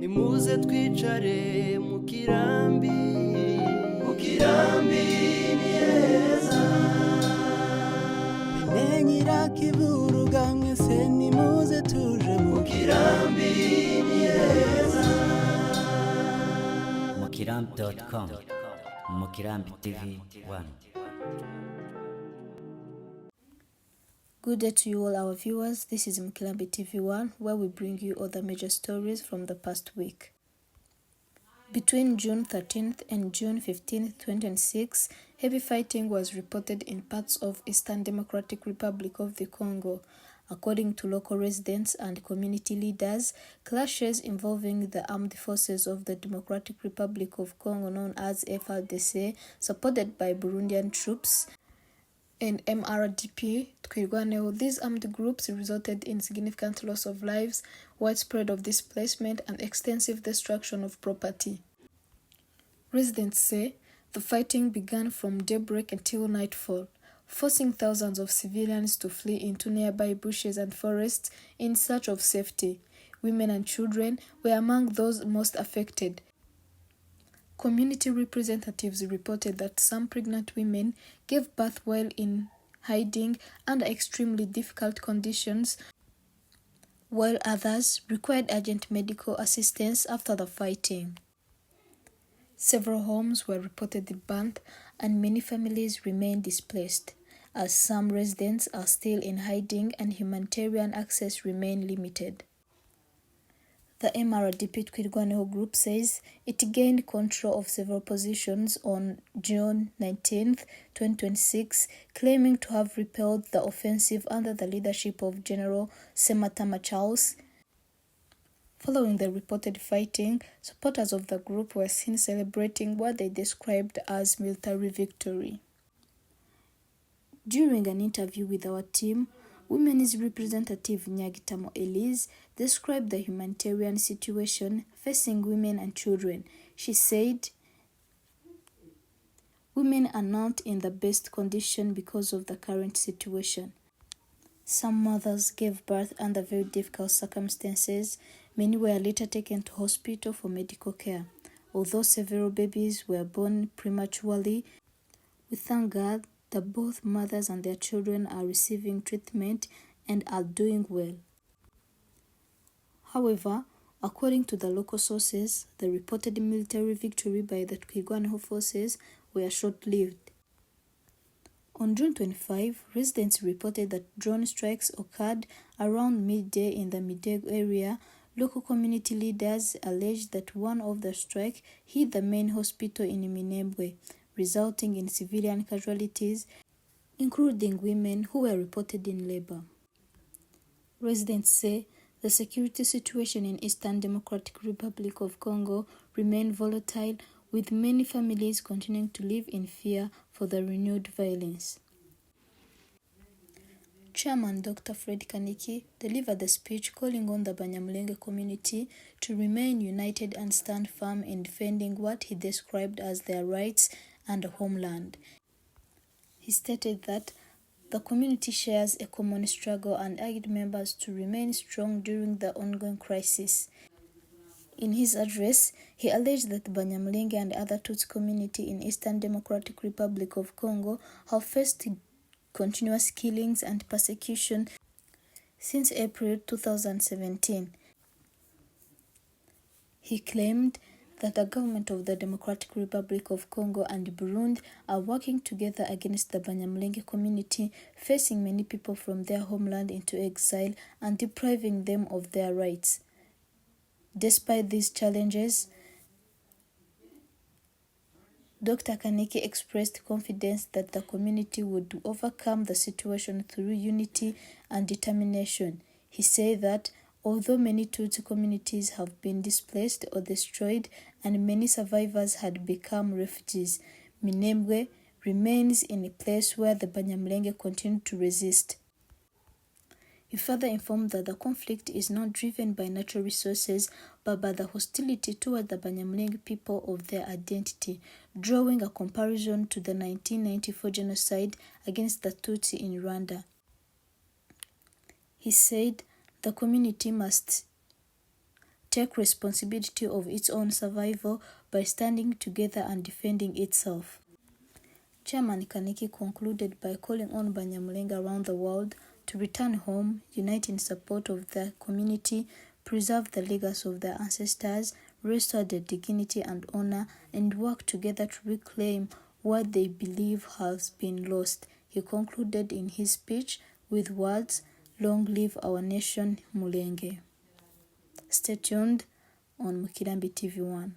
Nimuze twicare Mukirambi, Mukirambi ni heza. Bimenyera kivuruga mwese nimuze tuje Mukirambi ni heza. Mukirambi.com Mukirambi TV 1. Good day to you all our viewers. This is Mukirambi TV 1, where we bring you all the major stories from the past week. Between June 13th and June 15th, 2026, heavy fighting was reported in parts of Eastern Democratic Republic of the Congo. According to local residents and community leaders, clashes involving the armed forces of the Democratic Republic of Congo, known as FARDC, supported by Burundian troops, and MRDP, Twirwaneho, these armed groups resulted in significant loss of lives, widespread of displacement, and extensive destruction of property. Residents say the fighting began from daybreak until nightfall, forcing thousands of civilians to flee into nearby bushes and forests in search of safety. Women and children were among those most affected. Community representatives reported that some pregnant women gave birth while in hiding under extremely difficult conditions, while others required urgent medical assistance after the fighting. Several homes were reportedly burnt and many families remain displaced, as some residents are still in hiding and humanitarian access remain limited. The MRDP Twirwaneho group says it gained control of several positions on June 19, 2026, claiming to have repelled the offensive under the leadership of General Sematama Charles. Following the reported fighting, supporters of the group were seen celebrating what they described as military victory. During an interview with our team, Women's representative Nyagitamo Elise described the humanitarian situation facing women and children. She said, "Women are not in the best condition because of the current situation. Some mothers gave birth under very difficult circumstances. Many were later taken to hospital for medical care. Although several babies were born prematurely, we thank God that both mothers and their children are receiving treatment and are doing well." However, according to the local sources, the reported military victory by the Twirwaneho forces were short-lived. On June 25, residents reported that drone strikes occurred around midday in the Midego area. Local community leaders alleged that one of the strikes hit the main hospital in Minembwe, resulting in civilian casualties, including women who were reported in labor. Residents say the security situation in Eastern Democratic Republic of Congo remained volatile, with many families continuing to live in fear for the renewed violence. Chairman Dr. Fred Kaniki delivered a speech calling on the Banyamulenge community to remain united and stand firm in defending what he described as their rights and homeland. He stated that the community shares a common struggle and urged members to remain strong during the ongoing crisis. In his address, he alleged that Banyamulenge and other Tutsi community in Eastern Democratic Republic of Congo have faced continuous killings and persecution since April 2017. He claimed that the government of the Democratic Republic of Congo and Burundi are working together against the Banyamulenge community, forcing many people from their homeland into exile and depriving them of their rights. Despite these challenges, Dr. Kaniki expressed confidence that the community would overcome the situation through unity and determination. He said that although many Tutsi communities have been displaced or destroyed and many survivors had become refugees, Minembwe remains in a place where the Banyamulenge continue to resist. He further informed that the conflict is not driven by natural resources but by the hostility toward the Banyamulenge people of their identity, drawing a comparison to the 1994 genocide against the Tutsi in Rwanda. He said the community must take responsibility of its own survival by standing together and defending itself. Chairman Kaniki concluded by calling on Banyamulenge around the world to return home, unite in support of their community, preserve the legacy of their ancestors, restore their dignity and honor, and work together to reclaim what they believe has been lost. He concluded in his speech with words, "Long live our nation, Mulenge." Stay tuned on Mukirambi TV1.